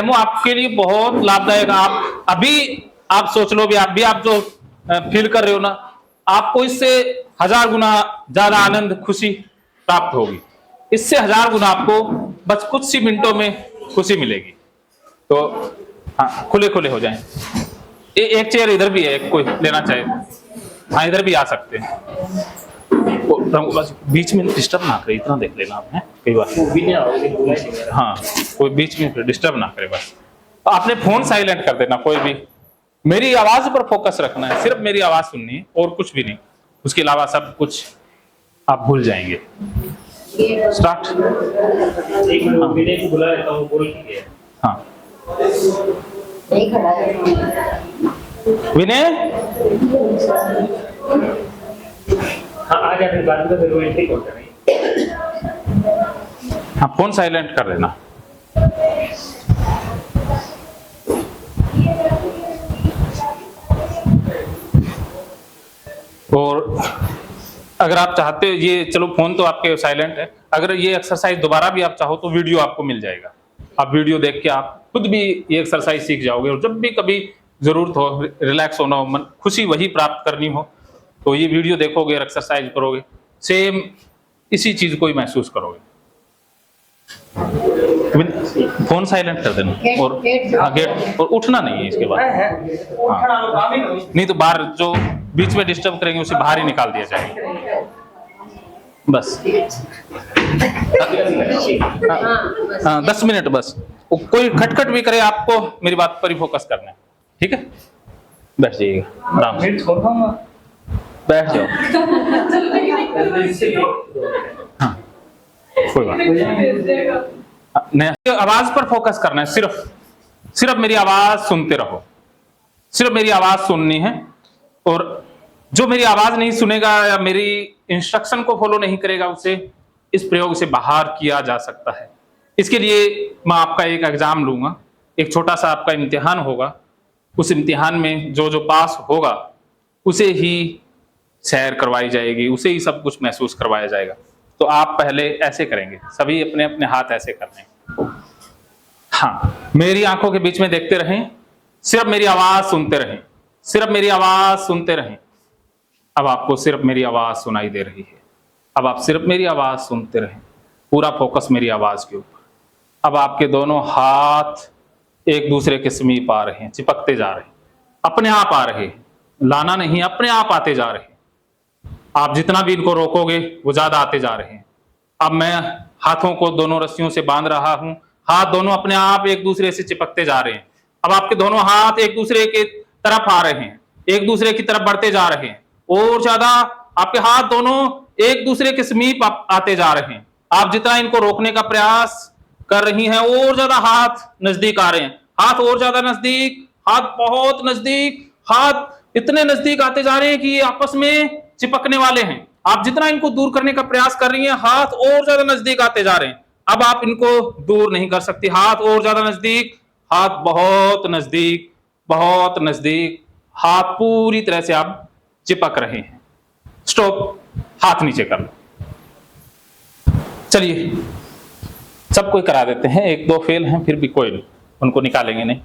Demo आपके लिए बहुत लाभदायक। आप अभी आप सोच लो भी आप जो फील कर रहे हो ना, आपको इससे 1000 गुना ज्यादा आनंद खुशी प्राप्त होगी। इससे 1000 गुना आपको बस कुछ ही मिनटों में खुशी मिलेगी। तो हाँ, खुले खुले हो जाएं। एक चेयर इधर भी है, कोई लेना चाहे हाँ इधर भी आ सकते हैं। बस बीच में डिस्टर्ब ना करे, इतना देख लेना आपने कई बार। हाँ, कोई बीच में डिस्टर्ब ना करे बस। आपने फोन साइलेंट कर देना, कोई भी मेरी आवाज पर फोकस रखना है, सिर्फ मेरी आवाज सुननी है और कुछ भी नहीं। उसके अलावा सब कुछ आप भूल जाएंगे। स्टार्ट। हाँ विनय हाँ फोन साइलेंट कर देना। और अगर आप चाहते हो ये, चलो फोन तो आपके साइलेंट है, अगर ये एक्सरसाइज दोबारा भी आप चाहो तो वीडियो आपको मिल जाएगा। आप वीडियो देख के आप खुद भी ये एक्सरसाइज सीख जाओगे। और जब भी कभी जरूरत हो, रिलैक्स होना हो, मन खुशी वही प्राप्त करनी हो, तो ये वीडियो देखोगे और एक्सरसाइज करोगे, सेम इसी चीज को ही महसूस करोगे। फोन साइलेंट कर देना और गेट, और उठना नहीं है इसके बाद। हाँ। नहीं तो बाहर जो बीच में डिस्टर्ब करेंगे उसे बाहर ही निकाल दिया जाएगा बस। 10 मिनट बस। कोई खटखट भी करे आपको मेरी बात पर ही फोकस करना है, ठीक है? बैठ जाइएगा आराम से, बैठ जाओ। हाँ कोई बात नहीं, आवाज पर फोकस करना है, सिर्फ मेरी आवाज सुनते रहो, सिर्फ मेरी आवाज सुननी है। और जो मेरी आवाज नहीं सुनेगा या मेरी इंस्ट्रक्शन को फॉलो नहीं करेगा, उसे इस प्रयोग से बाहर किया जा सकता है। इसके लिए मैं आपका एक एग्जाम लूंगा, एक छोटा सा आपका इम्तिहान होगा। उस इम्तिहान में जो जो पास होगा उसे ही सैर करवाई जाएगी, उसे ही सब कुछ महसूस करवाया जाएगा। तो आप पहले ऐसे करेंगे, सभी अपने अपने हाथ ऐसे करने। हाँ, मेरी आंखों के बीच में देखते रहें, सिर्फ मेरी आवाज सुनते रहें, सिर्फ मेरी आवाज सुनते रहें। अब आपको सिर्फ मेरी आवाज सुनाई दे रही है। अब आप सिर्फ मेरी आवाज सुनते रहें, पूरा फोकस मेरी आवाज के ऊपर। अब आपके दोनों हाथ एक दूसरे के समीप आ रहे हैं, चिपकते जा रहे हैं, अपने आप आ रहे हैं, लाना नहीं, अपने आप आते जा रहे हैं। आप जितना भी इनको रोकोगे वो ज्यादा आते जा रहे हैं। अब मैं हाथों को दोनों रस्सियों से बांध रहा हूं, हाथ दोनों अपने आप एक दूसरे से चिपकते जा रहे हैं। अब आपके दोनों हाथ एक दूसरे के तरफ आ रहे हैं, एक दूसरे की तरफ बढ़ते जा रहे हैं, और ज्यादा आपके हाथ दोनों एक दूसरे के समीप आते जा रहे हैं। आप जितना इनको रोकने का प्रयास कर रही हैं और ज्यादा हाथ नजदीक आ रहे हैं, हाथ और ज्यादा नजदीक, हाथ बहुत नजदीक, हाथ इतने नजदीक आते जा रहे हैं कि ये आपस में चिपकने वाले हैं। आप जितना इनको दूर करने का प्रयास कर रही हैं, हाथ और ज्यादा नजदीक आते जा रहे हैं। अब आप इनको दूर नहीं कर सकती, हाथ और ज्यादा नजदीक, हाथ बहुत नजदीक, बहुत नजदीक, हाथ पूरी तरह से आप चिपक रहे हैं। स्टॉप, हाथ नीचे कर लो। चलिए सब कोई करा देते हैं, एक दो फेल हैं फिर भी कोई नहीं, उनको निकालेंगे नहीं,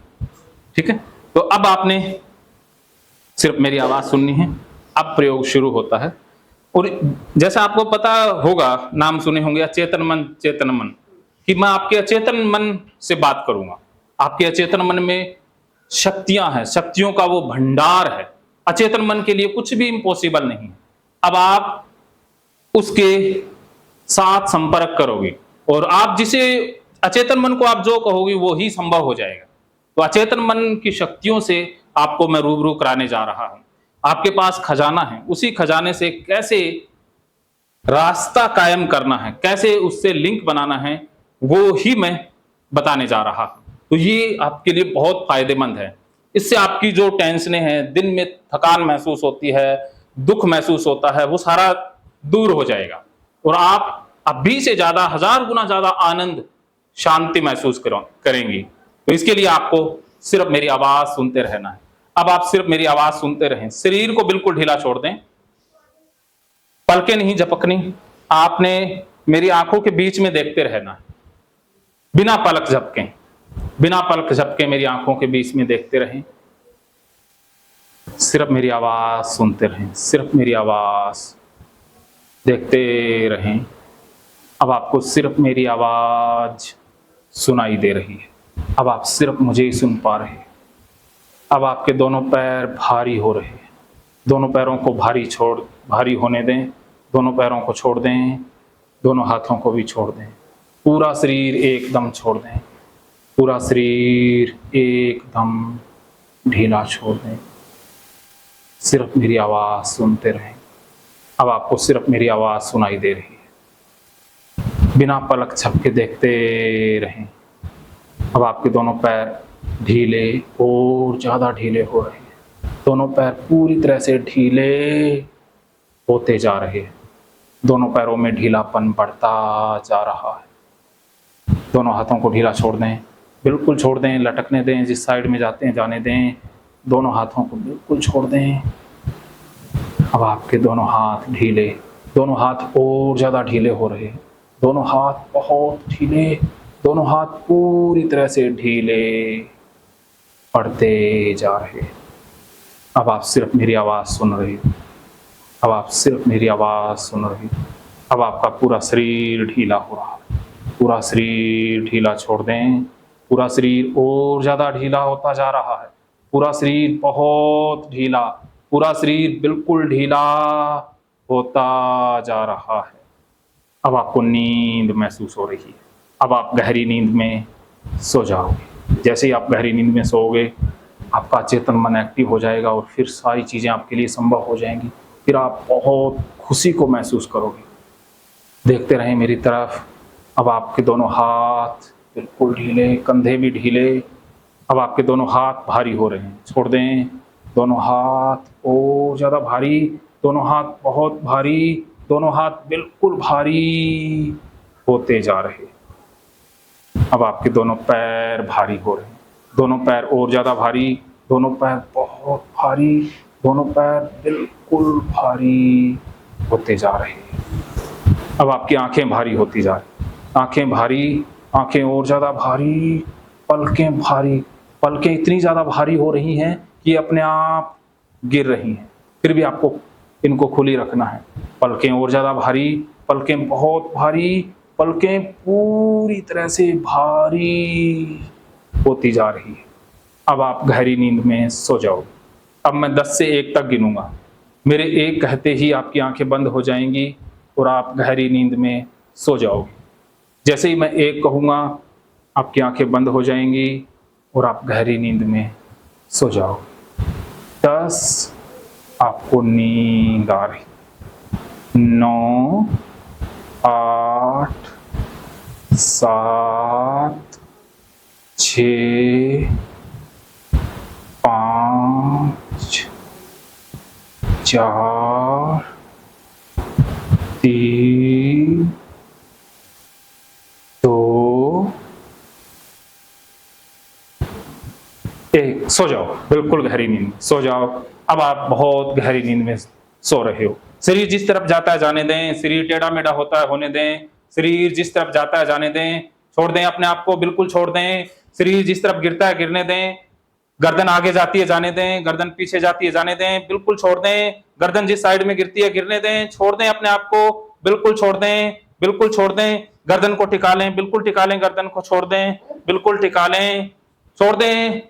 ठीक है? तो अब आपने सिर्फ मेरी आवाज सुननी है। अब प्रयोग शुरू होता है। और जैसा आपको पता होगा, नाम सुने होंगे अचेतन मन चेतन मन, कि मैं आपके अचेतन मन से बात करूंगा। आपके अचेतन मन में शक्तियां हैं, शक्तियों का वो भंडार है। अचेतन मन के लिए कुछ भी इम्पॉसिबल नहीं है। अब आप उसके साथ संपर्क करोगे और आप जिसे अचेतन मन को आप जो कहोगे वो ही संभव हो जाएगा। तो अचेतन मन की शक्तियों से आपको मैं रूबरू कराने जा रहा हूं। आपके पास खजाना है, उसी खजाने से कैसे रास्ता कायम करना है, कैसे उससे लिंक बनाना है, वो ही मैं बताने जा रहा हूं। तो ये आपके लिए बहुत फायदेमंद है। इससे आपकी जो टेंशनें हैं, दिन में थकान महसूस होती है, दुख महसूस होता है, वो सारा दूर हो जाएगा और आप अभी से ज्यादा 1000 गुना ज्यादा आनंद, शांति महसूस करेंगी। तो इसके लिए आपको सिर्फ मेरी आवाज सुनते रहना है। अब आप सिर्फ मेरी आवाज सुनते रहें, शरीर को बिल्कुल ढीला छोड़ दें, पलकें नहीं झपकनी, आपने मेरी आंखों के बीच में देखते रहना है, बिना पलक झपकें। बिना पलक झपके मेरी आंखों के बीच में देखते रहें, सिर्फ मेरी आवाज सुनते रहें, सिर्फ मेरी आवाज देखते रहें। अब आपको सिर्फ मेरी आवाज सुनाई दे रही है, अब आप सिर्फ मुझे ही सुन पा रहे हैं। अब आपके दोनों पैर भारी हो रहे हैं, दोनों पैरों को भारी होने दें, दोनों पैरों को छोड़ दें, दोनों हाथों को भी छोड़ दें, पूरा शरीर एकदम छोड़ दें, पूरा शरीर एकदम ढीला छोड़ दें। सिर्फ मेरी आवाज सुनते रहें। अब आपको सिर्फ मेरी आवाज सुनाई दे रही है, बिना पलक झपके देखते रहें। अब आपके दोनों पैर ढीले और ज़्यादा ढीले हो रहे हैं, दोनों पैर पूरी तरह से ढीले होते जा रहे हैं, दोनों पैरों में ढीलापन बढ़ता जा रहा है। दोनों हाथों को ढीला छोड़ दें, बिल्कुल छोड़ दें, लटकने दें, जिस साइड में जाते हैं जाने दें, दोनों हाथों को बिल्कुल छोड़ दें। अब आपके दोनों हाथ ढीले, दोनों हाथ और ज़्यादा ढीले हो रहे हैं, दोनों हाथ बहुत ढीले, दोनों हाथ पूरी तरह से ढीले पड़ते जा रहे हैं। अब आप सिर्फ मेरी आवाज़ सुन रहे हो, अब आप सिर्फ मेरी आवाज़ सुन रहे हो। अब आपका पूरा शरीर ढीला हो रहा है, पूरा शरीर ढीला छोड़ दें, पूरा शरीर और ज़्यादा ढीला होता जा रहा है, पूरा शरीर बहुत ढीला, पूरा शरीर बिल्कुल ढीला होता जा रहा है। अब आपको नींद महसूस हो रही है, अब आप गहरी नींद में सो जाओगे। जैसे ही आप गहरी नींद में सोओगे, आपका चेतन मन एक्टिव हो जाएगा और फिर सारी चीज़ें आपके लिए संभव हो जाएंगी। फिर आप बहुत खुशी को महसूस करोगे। देखते रहें मेरी तरफ। अब आपके दोनों हाथ बिल्कुल ढीले, कंधे भी ढीले। अब आपके दोनों हाथ भारी हो रहे हैं, छोड़ दें, दोनों हाथ और ज़्यादा भारी, दोनों हाथ बहुत भारी, दोनों हाथ बिल्कुल भारी होते जा रहे हैं। अब आपके दोनों पैर भारी हो रहे हैं, दोनों पैर और ज़्यादा भारी, दोनों पैर बहुत भारी, दोनों पैर बिल्कुल भारी होते जा रहे हैं। अब आपकी आंखें भारी होती जा रही, आंखें भारी, आंखें और ज़्यादा भारी, पलकें भारी, पलकें इतनी ज़्यादा भारी हो रही हैं कि अपने आप गिर रही हैं, फिर भी आपको इनको खुली रखना है। पलकें और ज़्यादा भारी, पलकें बहुत भारी, पलकें पूरी तरह से भारी होती जा रही है। अब आप गहरी नींद में सो जाओ। अब मैं 10 से 1 तक गिनूंगा, मेरे 1 कहते ही आपकी आंखें बंद हो जाएंगी और आप गहरी नींद में सो जाओगे। जैसे ही मैं 1 कहूँगा, आपकी आंखें बंद हो जाएंगी और आप गहरी नींद में सो जाओ। 10 आपको नींद आ रही, 9, 8, 7, 6, 5, 4, 3, 2, 1। सो जाओ, बिल्कुल गहरी नींद में सो जाओ। अब आप बहुत गहरी नींद में सो रहे हो। शरीर जिस तरफ जाता है जाने दें, शरीर टेढ़ा मेढ़ा होता है होने दें, शरीर जिस तरफ जाता है जाने दें, छोड़ दें अपने आप को, बिल्कुल छोड़ दें। शरीर जिस तरफ गिरता है गिरने दें, गर्दन आगे जाती है जाने दें, गर्दन पीछे जाती है जाने दें, बिल्कुल छोड़ दें। गर्दन जिस साइड में गिरती है गिरने दें, छोड़ दें अपने आप को, बिल्कुल छोड़ दें, बिल्कुल छोड़ दें। गर्दन को टिका लें, बिल्कुल टिका लें, गर्दन को छोड़ दें, बिल्कुल टिका लें, छोड़ दें।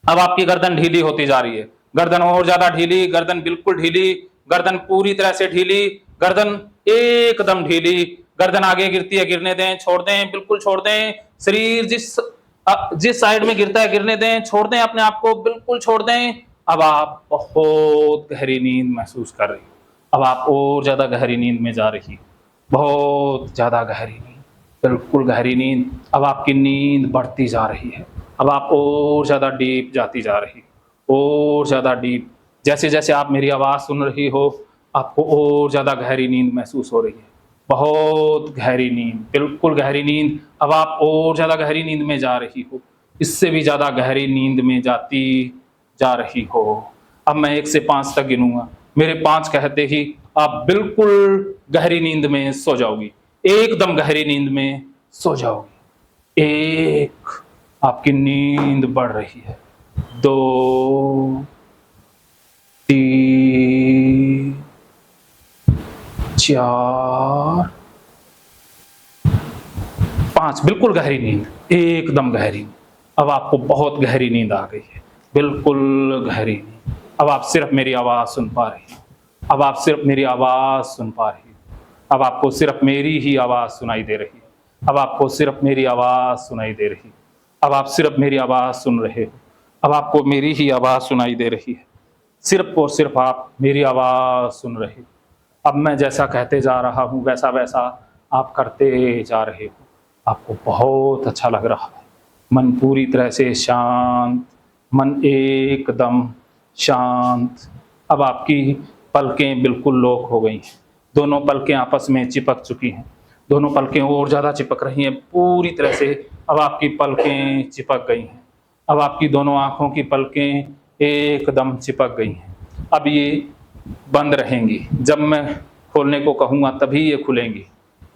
अब आपकी गर्दन ढीली होती जा रही है, गर्दन और ज्यादा ढीली, गर्दन बिल्कुल ढीली, गर्दन पूरी तरह से ढीली, गर्दन एकदम ढीली। गर्दन आगे गिरती है गिरने दें, छोड़ दें, बिल्कुल छोड़ दें। शरीर जिस साइड में गिरता है गिरने दें, छोड़ दें अपने आप को, बिल्कुल छोड़ दें। अब आप बहुत गहरी नींद महसूस कर रही हो। अब आप और ज्यादा गहरी नींद में जा रही हो, बहुत ज्यादा गहरी नींद, बिल्कुल गहरी नींद। अब आपकी नींद बढ़ती जा रही है, अब आप और ज्यादा डीप जाती जा रही हो, और ज्यादा डीप। जैसे जैसे आप मेरी आवाज सुन रही हो, आपको और ज्यादा गहरी नींद महसूस हो रही है, बहुत गहरी नींद, बिल्कुल गहरी नींद। अब आप और ज्यादा गहरी नींद में जा रही हो, इससे भी ज्यादा गहरी नींद में जाती जा रही हो। अब मैं 1 से 5 तक गिनूंगा, मेरे 5 कहते ही आप बिल्कुल गहरी नींद में सो जाओगी, एकदम गहरी नींद में सो जाओगी। 1, आपकी नींद बढ़ रही है। 2 3 4 5, बिल्कुल गहरी नींद, एकदम गहरी नींद। अब आपको बहुत गहरी नींद आ गई है, बिल्कुल गहरी नींद। अब आप सिर्फ मेरी आवाज़ सुन पा रही हैं, अब आप सिर्फ मेरी आवाज़ सुन पा रही हैं, अब आपको सिर्फ मेरी ही आवाज़ सुनाई दे रही है, अब आपको सिर्फ मेरी आवाज़ सुनाई दे रही है, अब आप सिर्फ मेरी आवाज़ सुन रहे हो, अब आपको मेरी ही आवाज़ सुनाई दे रही है, सिर्फ और सिर्फ आप मेरी आवाज़ सुन रहे हो। अब मैं जैसा कहते जा रहा हूँ वैसा वैसा आप करते जा रहे हो। आपको बहुत अच्छा लग रहा है, मन पूरी तरह से शांत, मन एकदम शांत। अब आपकी पलकें बिल्कुल लॉक हो गई हैं, दोनों पलकें आपस में चिपक चुकी हैं, दोनों पलकें और ज़्यादा चिपक रही हैं पूरी तरह से। अब आपकी पलकें चिपक गई हैं, अब आपकी दोनों आँखों की पलकें एकदम चिपक गई हैं। अब ये बंद रहेंगी, जब मैं खोलने को कहूँगा तभी ये खुलेंगी,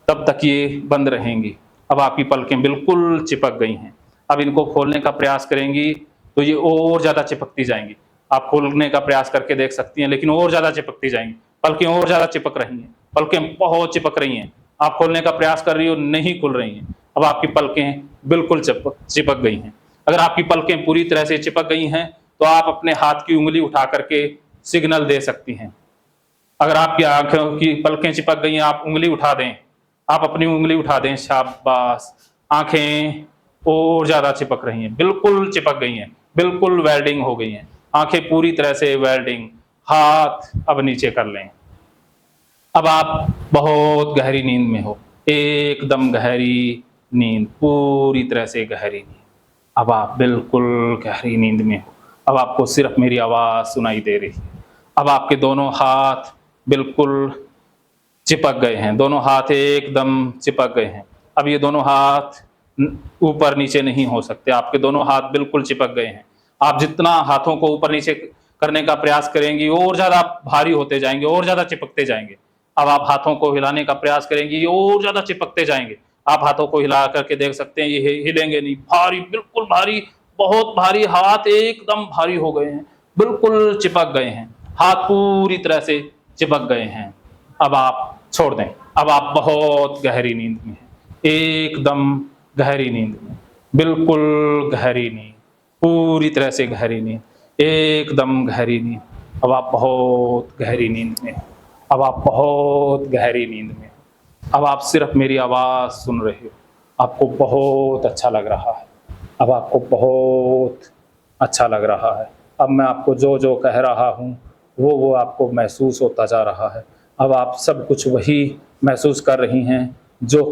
तब तक ये बंद रहेंगी। अब आपकी पलकें बिल्कुल चिपक गई हैं, अब इनको खोलने का प्रयास करेंगी तो ये और ज़्यादा चिपकती जाएंगी। आप खोलने का प्रयास करके देख सकती हैं, लेकिन और ज़्यादा चिपकती जाएंगी, पलकें और ज़्यादा चिपक रही हैं, पलकें बहुत चिपक रही हैं। आप खोलने का प्रयास कर रही हो, नहीं खुल रही हैं। अब आपकी पलकें बिल्कुल चिपक गई हैं। अगर आपकी पलकें पूरी तरह से चिपक गई हैं तो आप अपने हाथ की उंगली उठा करके सिग्नल दे सकती हैं। अगर आपकी आंखों की पलकें चिपक गई हैं, आप उंगली उठा दें, आप अपनी उंगली उठा दें, शाबाश। आंखें और ज़्यादा चिपक रही हैं, बिल्कुल चिपक गई हैं, बिल्कुल वेल्डिंग हो गई हैं, आंखें पूरी तरह से वेल्डिंग। हाथ अब नीचे कर लें। अब आप बहुत गहरी नींद में हो, एकदम गहरी नींद, पूरी तरह से गहरी नींद। अब आप बिल्कुल गहरी नींद में हो, अब आपको सिर्फ मेरी आवाज़ सुनाई दे रही है। अब आपके दोनों हाथ बिल्कुल चिपक गए हैं, दोनों हाथ एकदम चिपक गए हैं। अब ये दोनों हाथ ऊपर नीचे नहीं हो सकते, आपके दोनों हाथ बिल्कुल चिपक गए हैं। आप जितना हाथों को ऊपर नीचे करने का प्रयास करेंगी और ज़्यादा भारी होते जाएंगे, और ज़्यादा चिपकते जाएंगे। अब आप हाथों को हिलाने का प्रयास करेंगी, ये और ज़्यादा चिपकते जाएंगे। आप हाथों को हिला करके देख सकते हैं, ये हिलेंगे नहीं, भारी, बिल्कुल भारी, बहुत भारी, हाथ एकदम भारी हो गए हैं, बिल्कुल चिपक गए हैं, हाथ पूरी तरह से चिपक गए हैं। अब आप छोड़ दें, अब आप बहुत गहरी नींद में हैं, एकदम गहरी नींद में, बिल्कुल गहरी नींद, पूरी तरह से गहरी नींद, एकदम गहरी नींद। अब आप बहुत गहरी नींद में हैं, अब आप बहुत गहरी नींद में हैं। अब आप सिर्फ मेरी आवाज़ सुन रहे हो, आपको बहुत अच्छा लग रहा है, अब आपको बहुत अच्छा लग रहा है। अब मैं आपको जो जो कह रहा हूँ वो आपको महसूस होता जा रहा है। अब आप सब कुछ वही महसूस कर रही हैं जो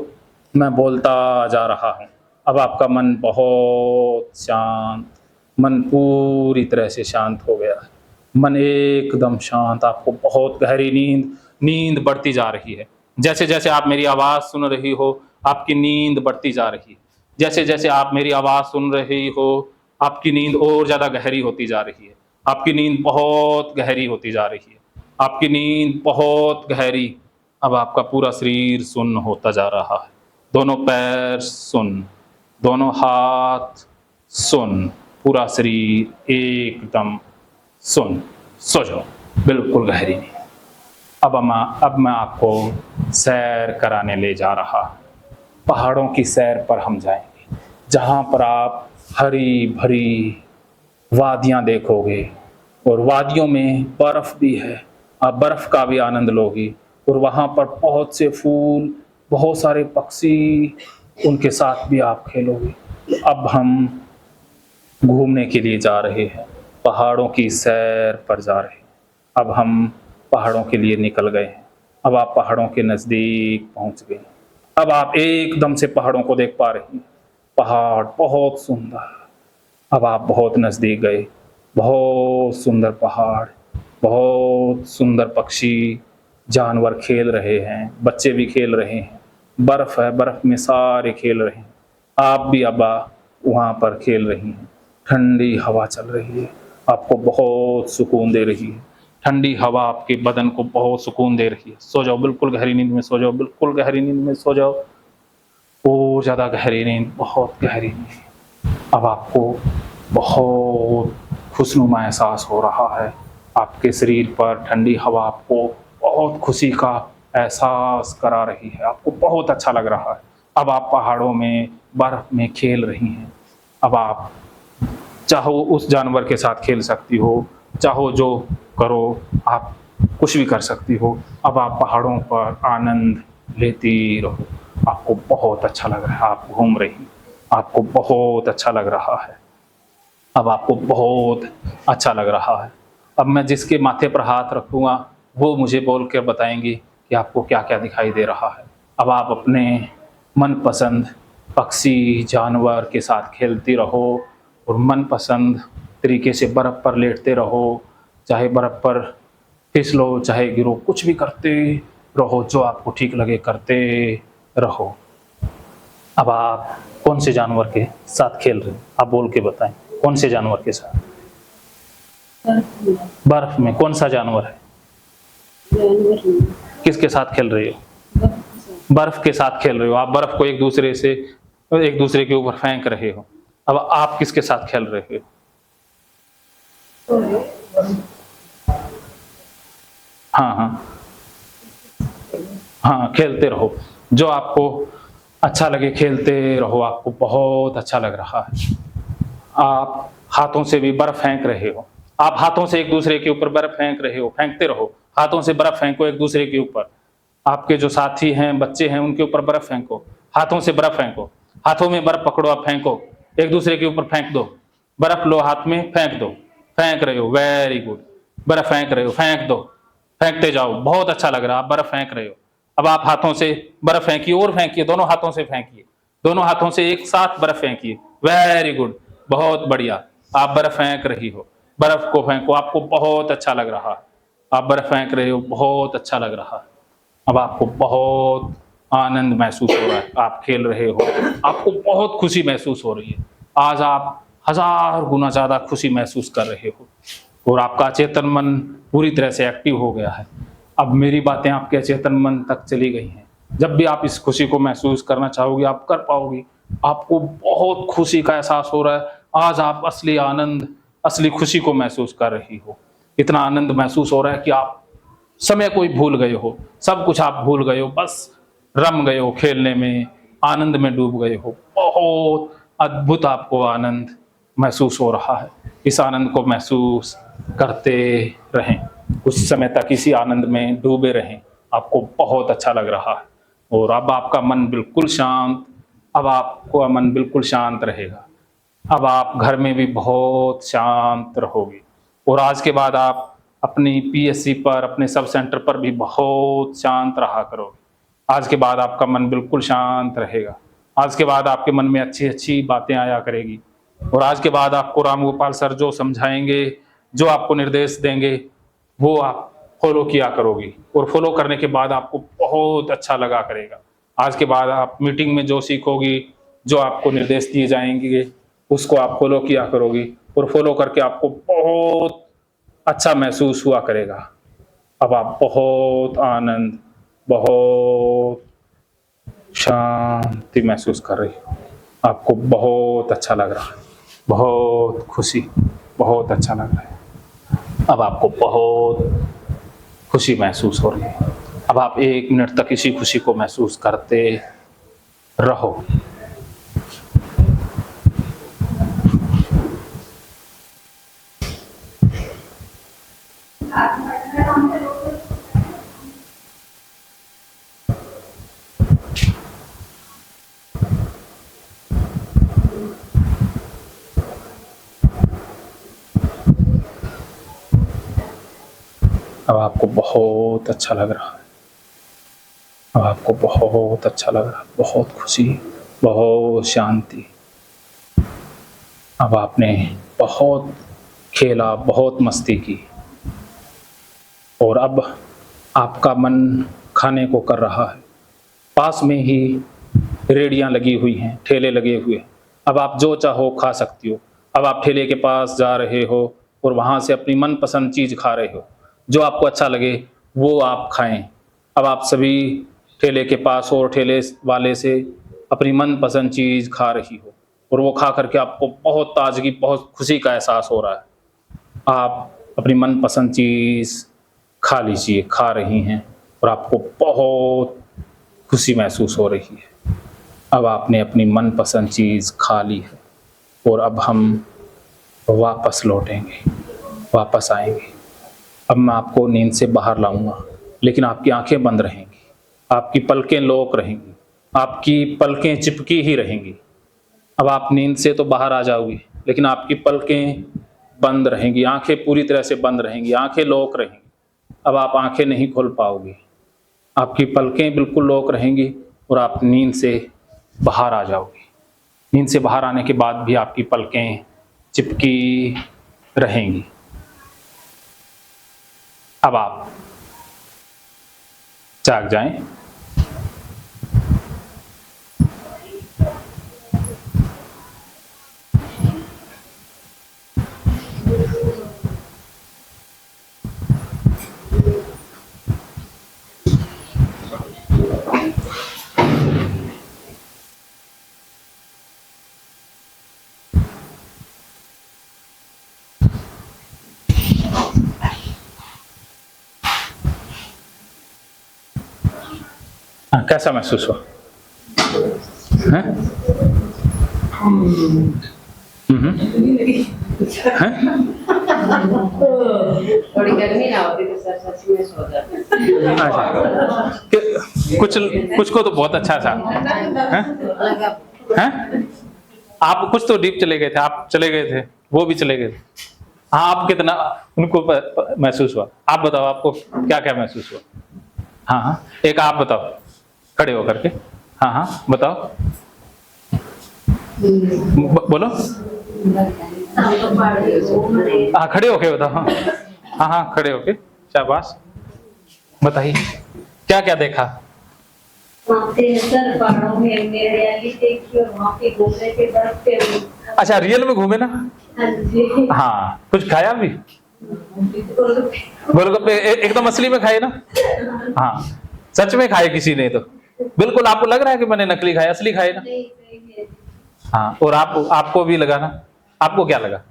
मैं बोलता जा रहा हूँ। अब आपका मन बहुत शांत, मन पूरी तरह से शांत हो गया है, मन एकदम शांत। आपको बहुत गहरी नींद बढ़ती जा रही है। जैसे जैसे आप मेरी आवाज़ सुन रही हो, आपकी नींद बढ़ती जा रही है। जैसे जैसे आप मेरी आवाज़ सुन रही हो, आपकी नींद और ज़्यादा गहरी होती जा रही है, आपकी नींद बहुत गहरी होती जा रही है, आपकी नींद बहुत गहरी। अब आपका पूरा शरीर सुन्न होता जा रहा है, दोनों पैर सुन्न, दोनों हाथ सुन्न, पूरा शरीर एकदम सुन्न। सो जाओ, बिल्कुल गहरी नींद। अब मैं आपको सैर कराने ले जा रहा हूँ। पहाड़ों की सैर पर हम जाएंगे, जहाँ पर आप हरी भरी वादियाँ देखोगे, और वादियों में बर्फ़ भी है, आप बर्फ़ का भी आनंद लोगी, और वहाँ पर बहुत से फूल, बहुत सारे पक्षी, उनके साथ भी आप खेलोगे। अब हम घूमने के लिए जा रहे हैं, पहाड़ों की सैर पर जा रहे हैं। अब हम पहाड़ों के लिए निकल गए हैं, अब आप पहाड़ों के नज़दीक पहुँच गए। अब आप एकदम से पहाड़ों को देख पा रही हैं, पहाड़ बहुत सुंदर। अब आप बहुत नज़दीक गए, बहुत सुंदर पहाड़, बहुत सुंदर पक्षी, जानवर खेल रहे हैं, बच्चे भी खेल रहे हैं, बर्फ़ है, बर्फ़ में सारे खेल रहे हैं। आप भी अब वहाँ पर खेल रही हैं, ठंडी हवा चल रही है, आपको बहुत सुकून दे रही है, ठंडी हवा आपके बदन को बहुत सुकून दे रही है। सो जाओ, बिल्कुल गहरी नींद में सो जाओ, बिल्कुल गहरी नींद में सो जाओ, और ज़्यादा गहरी नींद, बहुत गहरी नींद। अब आपको बहुत खुशनुमा एहसास हो रहा है। आपके शरीर पर ठंडी हवा आपको बहुत खुशी का एहसास करा रही है। आपको बहुत अच्छा लग रहा है। अब आप पहाड़ों में, बर्फ में खेल रही हैं। अब आप चाहो उस जानवर के साथ खेल सकती हो, चाहो जो करो, आप कुछ भी कर सकती हो। अब आप पहाड़ों पर आनंद लेती रहो। आपको बहुत अच्छा लग रहा है। आप घूम रही हैं। आपको बहुत अच्छा लग रहा है। अब आपको बहुत अच्छा लग रहा है। अब मैं जिसके माथे पर हाथ रखूँगा वो मुझे बोल कर बताएँगी कि आपको क्या-क्या दिखाई दे रहा है। अब आप अपने मनपसंद पक्षी, जानवर के साथ खेलती रहो और मनपसंद तरीके से बर्फ़ पर लेटते रहो। चाहे बर्फ़ पर फिसलो, चाहे गिरो, कुछ भी करते रहो, जो आपको ठीक लगे करते रहो। अब आप कौन से जानवर के साथ खेल रहे हो? आप बोल के बताएं, कौन से जानवर के साथ? बर्फ में कौन सा जानवर है? किसके साथ खेल रहे हो? बर्फ के साथ खेल रहे हो। आप बर्फ को एक दूसरे के ऊपर फेंक रहे हो। अब आप किसके साथ खेल रहे हो? हाँ, हाँ। हाँ, खेलते रहो। जो आपको अच्छा लगे खेलते रहो। आपको बहुत अच्छा लग रहा है। आप हाथों से भी बर्फ फेंक रहे हो। आप हाथों से एक दूसरे के ऊपर बर्फ फेंक रहे हो। फेंकते रहो। हाथों से बर्फ फेंको एक दूसरे के ऊपर। आपके जो साथी हैं, बच्चे हैं, उनके ऊपर बर्फ फेंको। हाथों से बर्फ फेंको। हाथों में बर्फ पकड़ो, आप फेंको। एक दूसरे के ऊपर फेंक दो। बर्फ लो हाथ में, फेंक दो। फेंक रहे हो, वेरी गुड। बर्फ फेंक रहे हो, फेंक दो। फेंकते जाओ, बहुत अच्छा लग रहा है। आप बर्फ फेंक रहे हो। अब आप हाथों से बर्फ फेंकिए और फेंकिए, दोनों हाथों से फेंकिए। दोनों हाथों से एक साथ बर्फ फेंकिए। वेरी गुड, बहुत बढ़िया। आप बर्फ फेंक रही हो। बर्फ को फेंको, आपको बहुत अच्छा लग रहा है। आप बर्फ फेंक रहे हो, बहुत अच्छा लग रहा है। अब आपको बहुत आनंद महसूस हो रहा है। आप खेल रहे हो, आपको बहुत खुशी महसूस हो रही है। आज आप 1000 गुना ज़्यादा खुशी महसूस कर रहे हो और आपका अचेतन मन पूरी तरह से एक्टिव हो गया है। अब मेरी बातें आपके अचेतन मन तक चली गई हैं। जब भी आप इस खुशी को महसूस करना चाहोगे, आप कर पाओगे। आपको बहुत खुशी का एहसास हो रहा है। आज आप असली आनंद, असली खुशी को महसूस कर रही हो। इतना आनंद महसूस हो रहा है कि आप समय को ही भूल गए हो। सब कुछ आप भूल गए हो, बस रम गए हो खेलने में, आनंद में डूब गए हो। बहुत अद्भुत आपको आनंद महसूस हो रहा है। इस आनंद को महसूस करते रहें। कुछ समय तक इसी आनंद में डूबे रहें। आपको बहुत अच्छा लग रहा है और अब आपका मन बिल्कुल शांत, अब आपका मन बिल्कुल शांत रहेगा। अब आप घर में भी बहुत शांत रहोगे और आज के बाद आप अपनी पीएससी पर, अपने सब सेंटर पर भी बहुत शांत रहा करोगे। आज के बाद आपका मन बिल्कुल शांत रहेगा। आज के बाद आपके मन में अच्छी-अच्छी बातें आया करेगी और आज के बाद आपको राम गोपाल सर जो समझाएँगे, जो आपको निर्देश देंगे, वो आप फ़ॉलो किया करोगी और फ़ॉलो करने के बाद आपको बहुत अच्छा लगा करेगा। आज के बाद आप मीटिंग में जो सीखोगी, जो आपको निर्देश दिए जाएँगे, उसको आप फ़ॉलो किया करोगी और फ़ॉलो करके आपको बहुत अच्छा महसूस हुआ करेगा। अब आप बहुत आनंद, बहुत शांति महसूस कर रही हो। आपको बहुत अच्छा लग रहा है, बहुत खुशी, बहुत अच्छा लग रहा है। अब आपको बहुत खुशी महसूस हो रही है। अब आप 1 मिनट तक इसी खुशी को महसूस करते रहो। अब आपको बहुत अच्छा लग रहा है। अब आपको बहुत अच्छा लग रहा है, बहुत खुशी, बहुत शांति। अब आपने बहुत खेला, बहुत मस्ती की और अब आपका मन खाने को कर रहा है। पास में ही रेहड़ियाँ लगी हुई हैं, ठेले लगे हुए हैं। अब आप जो चाहो खा सकती हो। अब आप ठेले के पास जा रहे हो और वहाँ से अपनी मनपसंद चीज़ खा रहे हो। जो आपको अच्छा लगे वो आप खाएँ। अब आप सभी ठेले के पास और ठेले वाले से अपनी मनपसंद चीज़ खा रही हो। और वो खा करके आपको बहुत ताजगी, बहुत खुशी का एहसास हो रहा है। आप अपनी मनपसंद चीज़ खा लीजिए, खा रही हैं और आपको बहुत खुशी महसूस हो रही है। अब आपने अपनी मनपसंद चीज़ खा ली है और अब हम वापस लौटेंगे, वापस आएंगे। अब मैं आपको नींद से बाहर लाऊंगा, लेकिन आपकी आंखें बंद रहेंगी, आपकी पलकें लोक रहेंगी, आपकी पलकें चिपकी ही रहेंगी। अब आप नींद से तो बाहर आ जाओगी, लेकिन आपकी पलकें बंद रहेंगी, आंखें पूरी तरह से बंद रहेंगी, आंखें लोक रहेंगी। अब आप आंखें नहीं खोल पाओगे, आपकी पलकें बिल्कुल लोक रहेंगी और आप नींद से बाहर आ जाओगे। नींद से बाहर आने के बाद भी आपकी पलकें चिपकी रहेंगी। अब आप जाग जाएं। हाँ, कैसा महसूस हुआ? हैं? हैं? थोड़ी गर्मी ना होती तो सर सच में सो जाते। कुछ को तो बहुत अच्छा था। हैं? हैं? आप कुछ तो डीप चले गए थे, आप चले गए थे, वो भी चले गए थे। हाँ, आप कितना उनको महसूस हुआ? आप बताओ, आपको क्या क्या महसूस हुआ? हाँ हाँ, एक आप बताओ खड़े होकर के। हाँ हाँ, बताओ, बोलो। हाँ, खड़े होके बताओ। हाँ हाँ, खड़े होके, शाबाश, बताइए क्या क्या देखा? सर पहाड़ों में हरियाली देखी और वहाँ पे घूमने के बर्फ पे। अच्छा, रियल में घूमे ना? हाँ जी। हाँ, कुछ खाया भी? गोलगप्पे एकदम असली में खाए ना? हाँ, सच में खाए किसी ने? तो बिल्कुल आपको लग रहा है कि मैंने नकली खाया, असली खाए ना? हाँ, और आपको भी लगा ना? आपको क्या लगा?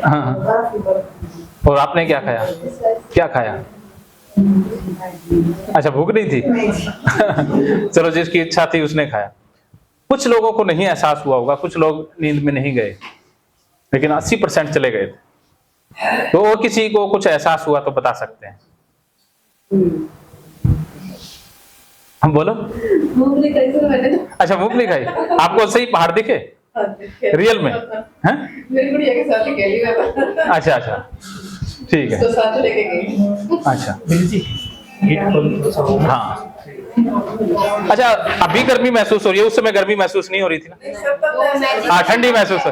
हाँ, और आपने क्या खाया? क्या खाया? अच्छा, भूख नहीं थी? चलो, जिसकी इच्छा थी उसने खाया। कुछ लोगों को नहीं एहसास हुआ होगा, कुछ लोग नींद में नहीं गए, लेकिन 80% चले गए थे। तो किसी को कुछ एहसास हुआ तो बता सकते हैं। हम बोलो। मूंगफली खाई सर मैंने। अच्छा, मूंगफली खाई? आपको सही पहाड़ दिखे रियल में? हैं? मेरी गुड़िया के साथ खेली मैं। अच्छा अच्छा, ठीक है। तो साथ लेके गई। अच्छा हाँ, अच्छा, अभी गर्मी महसूस हो रही है, उस समय गर्मी महसूस नहीं हो रही थी ना? हाँ, ठंडी महसूस है।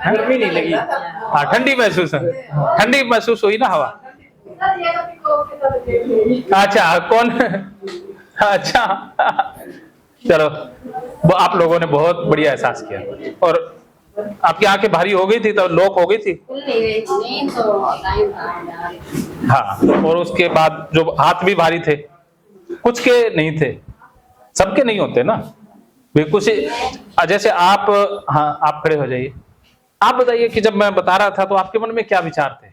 गर्मी नहीं लगी। हाँ, ठंडी महसूस है, ठंडी महसूस हुई ना हवा? अच्छा, कौन? अच्छा, चलो, वो आप लोगों ने बहुत बढ़िया एहसास किया। और आपकी आंखें भारी हो गई थी, तो लॉक हो गई थी? हाँ, और उसके बाद जो हाथ भी भारी थे, कुछ के नहीं थे, सबके नहीं होते ना। बिल्कुल से, जैसे आप, हाँ, आप खड़े हो जाइए। आप बताइए कि जब मैं बता रहा था तो आपके मन में क्या विचार थे?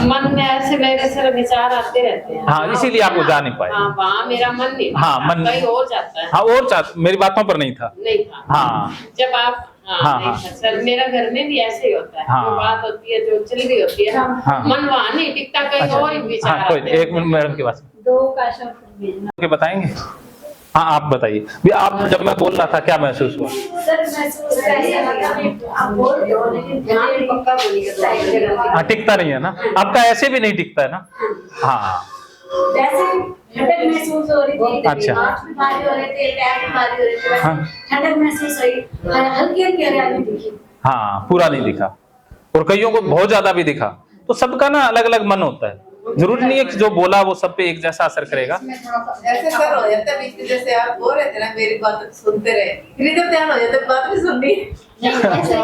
मन में ऐसे मेरे सारे विचार आते रहते हैं। हाँ, इसीलिए आप जा नहीं पाए। हाँ, वहाँ मेरा मन नहीं, हाँ, मन कहीं और जाता है। हाँ, और मेरी बातों पर नहीं था। नहीं था। हाँ, जब आप हाँ, नहीं हाँ। था सर, मेरा घर में भी ऐसे ही होता है। हाँ। जो बात होती है, जो चल रही होती है ना, हाँ। मन वहाँ नहीं टिकता, कहीं अच्छा, और ही विचार हाँ, कोई आते हैं। एक मिनट मैडम के पास। दो का शब्द भेजना। के बताएंगे? हाँ, आप बताइए भी, आप जब मैं बोल रहा था क्या महसूस हुआ? सर महसूस आप बोल रहे हो लेकिन ध्यान पक्का बोलिएगा। हाँ, टिकता नहीं है ना आपका? ऐसे भी नहीं टिकता है ना? हाँ, जैसे ठंडक महसूस हो रही थी। अच्छा। हाथ भी भारी हो रहे थे, पैर भी भारी हो रहे थे, हाँ। ठंडक महसूस हुई, हल्की हल्की हरियाली दिखी। हाँ, पूरा नहीं दिखा, और कईयों को बहुत ज्यादा भी दिखा। तो सबका ना अलग अलग मन होता है, जरूरी नहीं है कि जो बोला वो सब पे एक जैसा असर करेगा। ऐसे सर हो जाता है बीच में, जैसे आप बोल रहे थे ना, मेरी बात सुनते रहे, फिर इधर ध्यान हो जाता है, बात भी सुन रही है। नहीं, ऐसे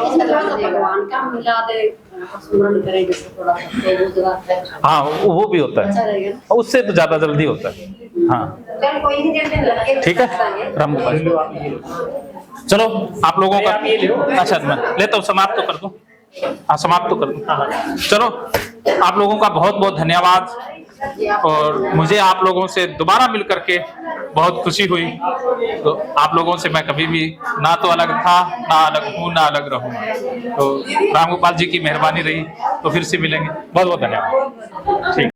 भगवान का मिला दे स्मरण करें जैसे थोड़ा सा तो वो जगह अच्छा हाँ वो भी होता है, रहेगा ना। उससे तो ज्यादा जल्दी होता है। हाँ चल कोई नहीं, जब दिन लगे ठीक है रामगोपाल जी। चलो आप लोगों का, अच्छा मैं लेता हूँ, समाप्त तो कर दूं। हाँ समाप्त तो कर दूं। चलो आप लोगों का बहुत बहुत धन्यवाद, और मुझे आप लोगों से दोबारा मिल करके बहुत खुशी हुई। तो आप लोगों से मैं कभी भी ना तो अलग था, ना अलग हूँ, ना अलग रहूँ। तो रामगोपाल जी की मेहरबानी रही, तो फिर से मिलेंगे। बहुत बहुत धन्यवाद। ठीक।